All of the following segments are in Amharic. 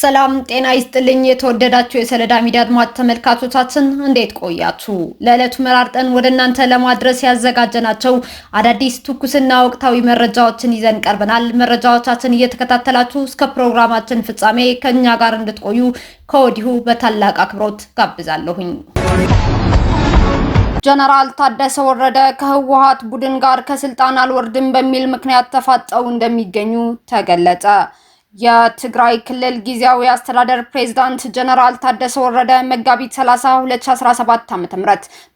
ሰላም ጤና ይስጥልኝ የተወደዳችሁ የሰለዳ ሚዲያ አድማጭ ተመልካቾቻችን እንዴት ቆያችሁ? ለዕለቱ መራርጠን ወደ እናንተ ለማድረስ ያዘጋጀናቸው አዳዲስ ትኩስና ወቅታዊ መረጃዎችን ይዘን ቀርበናል። መረጃዎቻችን እየተከታተላችሁ እስከ ፕሮግራማችን ፍጻሜ ከኛ ጋር እንድትቆዩ ከወዲሁ በታላቅ አክብሮት ጋብዛለሁኝ። ጀነራል ታደሰ ወረደ ከህወሓት ቡድን ጋር ከስልጣን አልወርድም በሚል ምክንያት ተፋጠው እንደሚገኙ ተገለጸ። የትግራይ ክልል ጊዜያዊ አስተዳደር ፕሬዝዳንት ጀነራል ታደሰ ወረደ መጋቢት 30 2017 ዓ.ም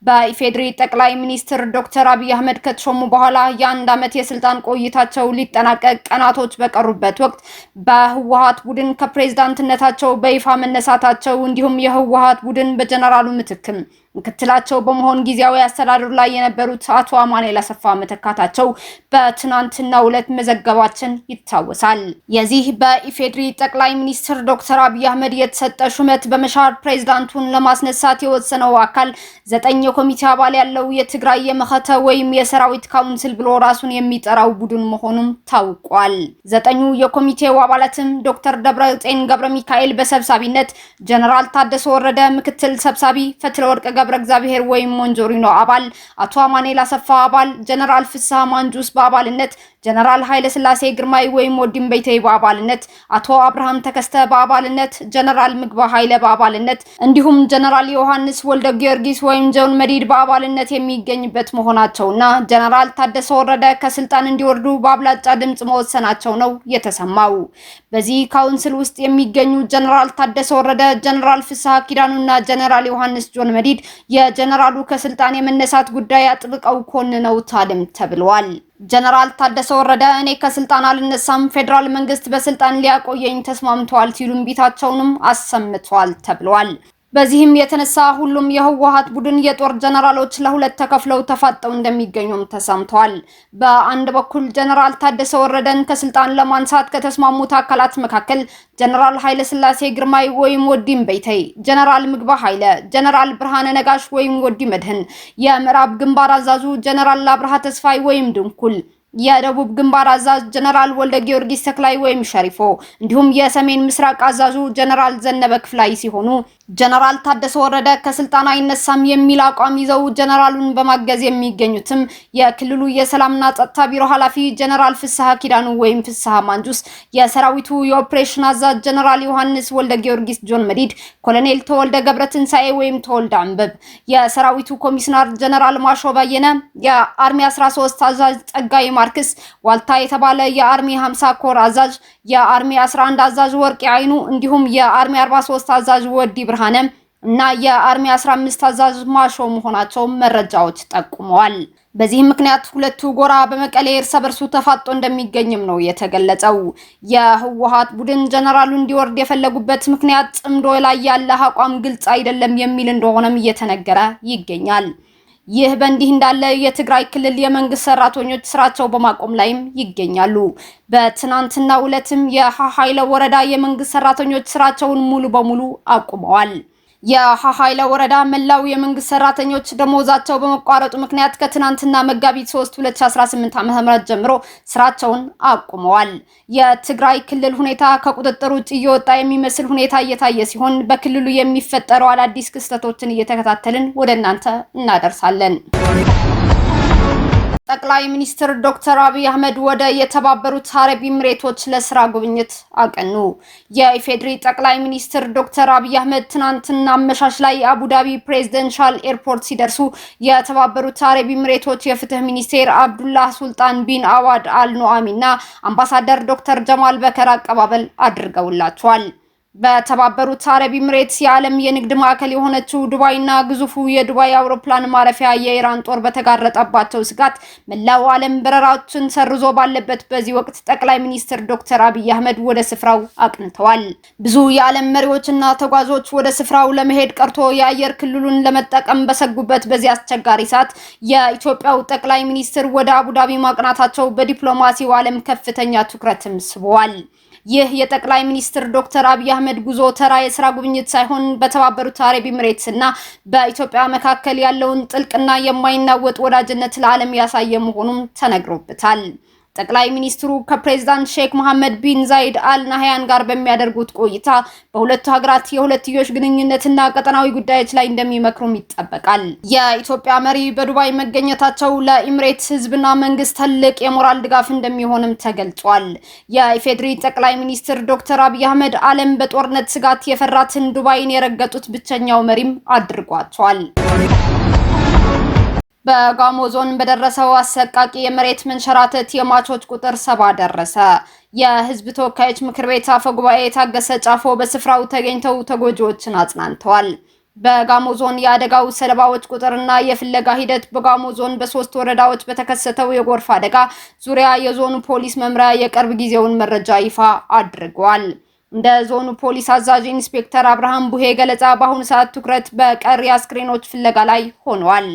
በኢፌድሪ ጠቅላይ ሚኒስትር ዶክተር አብይ አህመድ ከተሾሙ በኋላ የአንድ ዓመት የስልጣን ቆይታቸው ሊጠናቀቅ ቀናቶች በቀሩበት ወቅት በህወሓት ቡድን ከፕሬዝዳንትነታቸው በይፋ መነሳታቸው እንዲሁም የህወሓት ቡድን በጀነራሉ ምትክም ምክትላቸው በመሆን ጊዜያዊ አስተዳደሩ ላይ የነበሩት አቶ አማኑኤል አሰፋ መተካታቸው በትናንትናው ዕለት መዘገባችን ይታወሳል። የዚህ በኢፌድሪ ጠቅላይ ሚኒስትር ዶክተር አብይ አህመድ የተሰጠ ሹመት በመሻር ፕሬዝዳንቱን ለማስነሳት የወሰነው አካል 9 የኮሚቴ አባል ያለው የትግራይ የመኸተ ወይም የሰራዊት ካውንስል ብሎ ራሱን የሚጠራው ቡድን መሆኑም ታውቋል። 9 የኮሚቴው አባላትም ዶክተር ደብረጽዮን ገብረ ሚካኤል በሰብሳቢነት፣ ጀነራል ታደሰ ወረደ ምክትል ሰብሳቢ፣ ፈትለወርቅ ገብረ እግዚአብሔር ወይም ሞንጆሪኖ አባል፣ አቶ አማኑኤል አሰፋ አባል፣ ጀነራል ፍስሐ ማንጁስ በአባልነት፣ ጀነራል ኃይለ ስላሴ ግርማይ ወይም ወዲም በይተይ በአባልነት፣ አቶ አብርሃም ተከስተ በአባልነት፣ ጀነራል ምግባ ኃይለ በአባልነት እንዲሁም ጀነራል ዮሐንስ ወልደ ጊዮርጊስ ወይም ጆን መዲድ በአባልነት የሚገኝበት መሆናቸውና ጀነራል ታደሰ ወረደ ከስልጣን እንዲወርዱ በአብላጫ ድምጽ መወሰናቸው ነው የተሰማው። በዚህ ካውንስል ውስጥ የሚገኙ ጀነራል ታደሰ ወረደ፣ ጀነራል ፍስሐ ኪዳኑና ጀነራል ዮሐንስ ጆን መዲድ የጀነራሉ ከስልጣን የመነሳት ጉዳይ አጥብቀው ኮንነውታልም ተብሏል። ጀነራል ታደሰ ወረደ እኔ ከስልጣን አልነሳም፣ ፌደራል መንግስት በስልጣን ሊያቆየኝ ተስማምቷል ሲሉም ቢታቸውንም አሰምቷል ተብሏል። በዚህም የተነሳ ሁሉም የህወሓት ቡድን የጦር ጀነራሎች ለሁለት ተከፍለው ተፋጠው እንደሚገኙም ተሰምቷል። በአንድ በኩል ጀነራል ታደሰ ወረደን ከስልጣን ለማንሳት ከተስማሙት አካላት መካከል ጀነራል ኃይለ ስላሴ ግርማይ ወይም ወዲም በይተይ፣ ጀነራል ምግባ ኃይለ፣ ጀነራል ብርሃነ ነጋሽ ወይም ወዲ መድህን፣ የምዕራብ ግንባር አዛዡ ጀነራል አብርሃ ተስፋይ ወይም ድንኩል፣ የደቡብ ግንባር አዛዥ ጀነራል ወልደ ጊዮርጊስ ተክላይ ወይም ሸሪፎ እንዲሁም የሰሜን ምስራቅ አዛዡ ጀነራል ዘነበ ክፍላይ ሲሆኑ ጀነራል ታደሰ ወረደ ከስልጣን አይነሳም የሚል አቋም ይዘው ጀነራሉን በማገዝ የሚገኙትም የክልሉ የሰላምና ጸጥታ ቢሮ ኃላፊ ጀነራል ፍስሐ ኪዳኑ ወይም ፍስሐ ማንጁስ፣ የሰራዊቱ የኦፕሬሽን አዛዥ ጀነራል ዮሐንስ ወልደ ጊዮርጊስ ጆን መዲድ፣ ኮሎኔል ተወልደ ገብረትንሳኤ ወይም ተወልደ አንበብ፣ የሰራዊቱ ኮሚሽነር ጀነራል ማሾ ባየነ፣ የአርሚ 13 አዛዥ ጸጋይ ማርክስ፣ ዋልታ የተባለ የአርሚ 50 ኮር አዛዥ፣ የአርሚ 11 አዛዥ ወርቅ አይኑ እንዲሁም የአርሚ 43 አዛዥ ወዲ ብርሃነ እና የአርሚ 15 አዛዥ ማሾ መሆናቸው መረጃዎች ጠቁመዋል። በዚህ ምክንያት ሁለቱ ጎራ በመቀሌ እርስ በርሱ ተፋጦ እንደሚገኝም ነው የተገለጸው። የህወሓት ቡድን ጀነራሉ እንዲወርድ የፈለጉበት ምክንያት ጽምዶ ላይ ያለ አቋም ግልጽ አይደለም የሚል እንደሆነም እየተነገረ ይገኛል። ይህ በእንዲህ እንዳለ የትግራይ ክልል የመንግስት ሰራተኞች ስራቸው በማቆም ላይም ይገኛሉ። በትናንትናው ዕለትም የሀሃይለ ወረዳ የመንግስት ሰራተኞች ስራቸውን ሙሉ በሙሉ አቁመዋል። የሀሃይለ ወረዳ መላው የመንግስት ሰራተኞች ደሞዛቸው በመቋረጡ ምክንያት ከትናንትና መጋቢት 3 2018 ዓ.ም ጀምሮ ስራቸውን አቁመዋል። የትግራይ ክልል ሁኔታ ከቁጥጥር ውጭ እየወጣ የሚመስል ሁኔታ እየታየ ሲሆን በክልሉ የሚፈጠሩ አዳዲስ ክስተቶችን እየተከታተልን ወደ እናንተ እናደርሳለን። ጠቅላይ ሚኒስትር ዶክተር አብይ አህመድ ወደ የተባበሩት አረብ ኤሚሬቶች ለስራ ጉብኝት አቀኑ። የኢፌድሪ ጠቅላይ ሚኒስትር ዶክተር አብይ አህመድ ትናንትና አመሻሽ ላይ አቡዳቢ ፕሬዚደንሻል ኤርፖርት ሲደርሱ የተባበሩት አረብ ኤሚሬቶች የፍትህ ሚኒስቴር አብዱላህ ሱልጣን ቢን አዋድ አል ኑአሚና አምባሳደር ዶክተር ጀማል በከር አቀባበል አድርገውላቸዋል። በተባበሩት አረብ ኤሚሬትስ የዓለም የንግድ ማዕከል የሆነችው ዱባይና ግዙፉ የዱባይ አውሮፕላን ማረፊያ የኢራን ጦር በተጋረጠባቸው ስጋት መላው ዓለም በረራዎችን ሰርዞ ባለበት በዚህ ወቅት ጠቅላይ ሚኒስትር ዶክተር አብይ አህመድ ወደ ስፍራው አቅንተዋል። ብዙ የዓለም መሪዎችና ተጓዦች ወደ ስፍራው ለመሄድ ቀርቶ የአየር ክልሉን ለመጠቀም በሰጉበት በዚህ አስቸጋሪ ሰዓት የኢትዮጵያው ጠቅላይ ሚኒስትር ወደ አቡዳቢ ማቅናታቸው በዲፕሎማሲው ዓለም ከፍተኛ ትኩረትም ስበዋል። ይህ የጠቅላይ ሚኒስትር ዶክተር አብይ አህመድ ጉዞ ተራ የስራ ጉብኝት ሳይሆን በተባበሩት አረብ ኤሚሬትስ እና በኢትዮጵያ መካከል ያለውን ጥልቅና የማይናወጥ ወዳጅነት ለዓለም ያሳየ መሆኑን ተነግሮበታል። ጠቅላይ ሚኒስትሩ ከፕሬዝዳንት ሼክ መሐመድ ቢን ዛይድ አል ናህያን ጋር በሚያደርጉት ቆይታ በሁለቱ ሀገራት የሁለትዮሽ ግንኙነትና ቀጠናዊ ጉዳዮች ላይ እንደሚመክሩም ይጠበቃል። የኢትዮጵያ መሪ በዱባይ መገኘታቸው ለኢሚሬትስ ህዝብና መንግስት ትልቅ የሞራል ድጋፍ እንደሚሆንም ተገልጿል። የኢፌዴሪ ጠቅላይ ሚኒስትር ዶክተር አብይ አህመድ ዓለም በጦርነት ስጋት የፈራትን ዱባይን የረገጡት ብቸኛው መሪም አድርጓቸዋል። በጋሞ ዞን በደረሰው አሰቃቂ የመሬት መንሸራተት የሟቾች ቁጥር 70 ደረሰ። የህዝብ ተወካዮች ምክር ቤት አፈ ጉባኤ ታገሰ ጫፎ በስፍራው ተገኝተው ተጎጂዎችን አጽናንተዋል። በጋሞ ዞን የአደጋው ሰለባዎች ቁጥርና የፍለጋ ሂደት በጋሞ ዞን በ3 ወረዳዎች በተከሰተው የጎርፍ አደጋ ዙሪያ የዞኑ ፖሊስ መምሪያ የቅርብ ጊዜውን መረጃ ይፋ አድርጓል። እንደ ዞኑ ፖሊስ አዛዥ ኢንስፔክተር አብርሃም ቡሄ ገለጻ በአሁኑ ሰዓት ትኩረት በቀሪ አስክሬኖች ፍለጋ ላይ ሆኗል።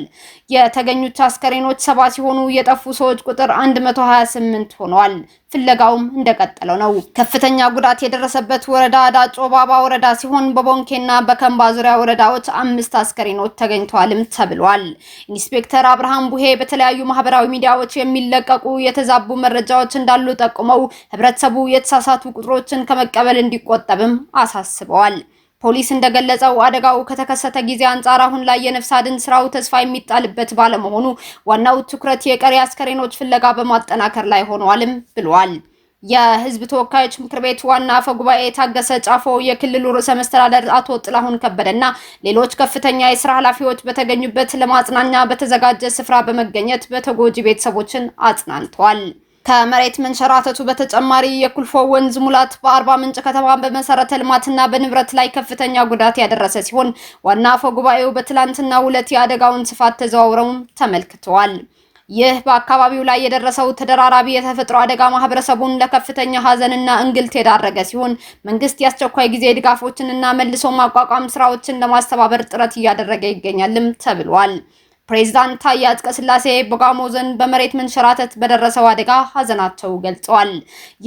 የተገኙት አስክሬኖች 70 ሲሆኑ የጠፉ ሰዎች ቁጥር 128 ሆኗል። ፍለጋውም እንደቀጠለው ነው። ከፍተኛ ጉዳት የደረሰበት ወረዳ ዳጮ ባባ ወረዳ ሲሆን በቦንኬና በከምባ ዙሪያ ወረዳዎች 5 አስክሬኖች ተገኝተዋልም ተብሏል። ኢንስፔክተር አብርሃም ቡሄ በተለያዩ ማህበራዊ ሚዲያዎች የሚለቀቁ የተዛቡ መረጃዎች እንዳሉ ጠቁመው ህብረተሰቡ የተሳሳቱ ቁጥሮችን ከመቀበል እንዲቆጠብም አሳስበዋል። ፖሊስ እንደገለጸው አደጋው ከተከሰተ ጊዜ አንጻር አሁን ላይ የነፍስ አድን ስራው ተስፋ የሚጣልበት ባለመሆኑ ዋናው ትኩረት የቀሪ አስከሬኖች ፍለጋ በማጠናከር ላይ ሆኗልም ብሏል። የህዝብ ተወካዮች ምክር ቤት ዋና አፈ ጉባኤ ታገሰ ጫፎ፣ የክልሉ ርዕሰ መስተዳድር አቶ ጥላሁን ከበደና ሌሎች ከፍተኛ የስራ ኃላፊዎች በተገኙበት ለማጽናኛ በተዘጋጀ ስፍራ በመገኘት በተጎጂ ቤተሰቦችን አጽናንተዋል። ከመሬት መንሸራተቱ በተጨማሪ የኩልፎ ወንዝ ሙላት በአርባ ምንጭ ከተማ በመሰረተ ልማትና በንብረት ላይ ከፍተኛ ጉዳት ያደረሰ ሲሆን ዋና አፈ ጉባኤው በትላንትናው ዕለት የአደጋውን ስፋት ተዘዋውረው ተመልክተዋል። ይህ በአካባቢው ላይ የደረሰው ተደራራቢ የተፈጥሮ አደጋ ማህበረሰቡን ለከፍተኛ ሀዘንና እንግልት የዳረገ ሲሆን መንግስት የአስቸኳይ ጊዜ ድጋፎችንና መልሶ ማቋቋም ስራዎችን ለማስተባበር ጥረት እያደረገ ይገኛልም ተብሏል። ፕሬዝዳንት ታዬ አጽቀሥላሴ በጋሞ ዞን በመሬት መንሸራተት በደረሰው አደጋ ሀዘናቸው ገልጸዋል።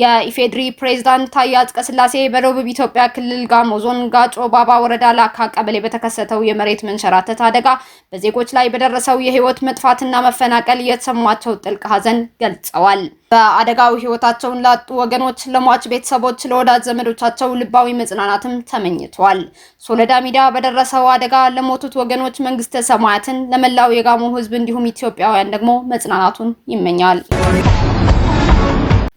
የኢፌዴሪ ፕሬዝዳንት ታዬ አጽቀሥላሴ በደቡብ ኢትዮጵያ ክልል ጋሞ ዞን ጋጮ ባባ ወረዳ ላካ ቀበሌ በተከሰተው የመሬት መንሸራተት አደጋ በዜጎች ላይ በደረሰው የህይወት መጥፋትና መፈናቀል የተሰማቸው ጥልቅ ሀዘን ገልጸዋል። በአደጋው ህይወታቸውን ላጡ ወገኖች፣ ለሟች ቤተሰቦች፣ ለወዳጅ ዘመዶቻቸው ልባዊ መጽናናትም ተመኝቷል። ሶለዳ ሚዲያ በደረሰው አደጋ ለሞቱት ወገኖች መንግስተ ሰማያትን፣ ለመላው የጋሞ ህዝብ እንዲሁም ኢትዮጵያውያን ደግሞ መጽናናቱን ይመኛል።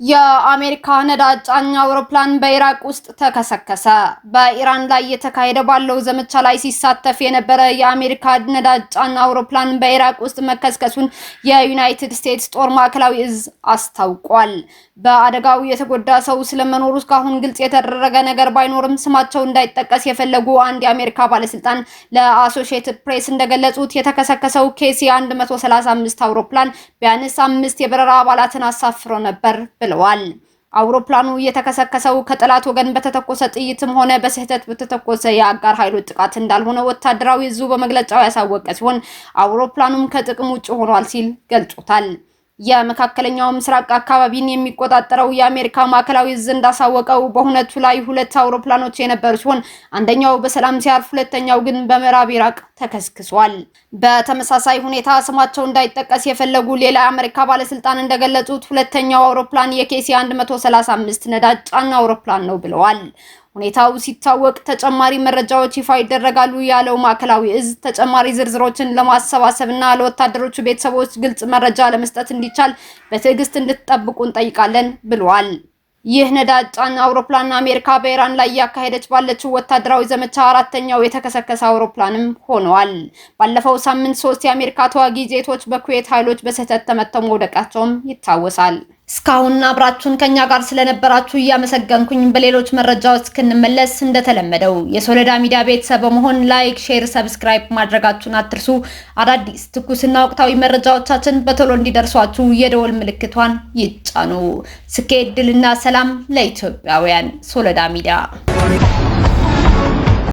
የአሜሪካ ነዳጅ ጫኝ አውሮፕላን በኢራቅ ውስጥ ተከሰከሰ። በኢራን ላይ የተካሄደ ባለው ዘመቻ ላይ ሲሳተፍ የነበረ የአሜሪካ ነዳጅ ጫኝ አውሮፕላን በኢራቅ ውስጥ መከስከሱን የዩናይትድ ስቴትስ ጦር ማዕከላዊ እዝ አስታውቋል። በአደጋው የተጎዳ ሰው ስለመኖሩ እስካሁን ግልጽ የተደረገ ነገር ባይኖርም ስማቸው እንዳይጠቀስ የፈለጉ አንድ የአሜሪካ ባለስልጣን ለአሶሺየትድ ፕሬስ እንደገለጹት የተከሰከሰው ኬሲ 135 አውሮፕላን ቢያንስ 5 የበረራ አባላትን አሳፍሮ ነበር ብለዋል። አውሮፕላኑ የተከሰከሰው ከጠላት ወገን በተተኮሰ ጥይትም ሆነ በስህተት በተተኮሰ የአጋር ኃይሎች ጥቃት እንዳልሆነ ወታደራዊ እዙ በመግለጫው ያሳወቀ ሲሆን አውሮፕላኑም ከጥቅም ውጭ ሆኗል ሲል ገልጾታል። የመካከለኛው ምስራቅ አካባቢን የሚቆጣጠረው የአሜሪካ ማዕከላዊ እዝ እንዳሳወቀው በሁነቱ ላይ 2 አውሮፕላኖች የነበሩ ሲሆን አንደኛው በሰላም ሲያርፍ ሁለተኛው ግን በምዕራብ ኢራቅ ተከስክሷል። በተመሳሳይ ሁኔታ ስማቸው እንዳይጠቀስ የፈለጉ ሌላ የአሜሪካ ባለስልጣን እንደገለጹት ሁለተኛው አውሮፕላን የኬሲ 135 ነዳጅ ጫኝ አውሮፕላን ነው ብለዋል። ሁኔታው ሲታወቅ ተጨማሪ መረጃዎች ይፋ ይደረጋሉ ያለው ማዕከላዊ እዝ ተጨማሪ ዝርዝሮችን ለማሰባሰብና ለወታደሮቹ ቤተሰቦች ግልጽ መረጃ ለመስጠት እንዲቻል በትዕግስት እንድትጠብቁ እንጠይቃለን ብለዋል። ይህ ነዳጅ ጫኝ አውሮፕላን አሜሪካ በኢራን ላይ ያካሄደች ባለችው ወታደራዊ ዘመቻ 4ኛው የተከሰከሰ አውሮፕላንም ሆኗል። ባለፈው ሳምንት 3 የአሜሪካ ተዋጊ ጄቶች በኩዌት ኃይሎች በስህተት ተመተው መውደቃቸውም ይታወሳል። እስካሁን አብራችሁን ከኛ ጋር ስለነበራችሁ እያመሰገንኩኝ በሌሎች መረጃዎች እስክንመለስ እንደተለመደው የሶለዳ ሚዲያ ቤተሰብ በመሆን ላይክ፣ ሼር፣ ሰብስክራይብ ማድረጋችሁን አትርሱ። አዳዲስ ትኩስና ወቅታዊ መረጃዎቻችን በቶሎ እንዲደርሷችሁ የደወል ምልክቷን ይጫኑ። ስኬት፣ ድልና ሰላም ለኢትዮጵያውያን። ሶለዳ ሚዲያ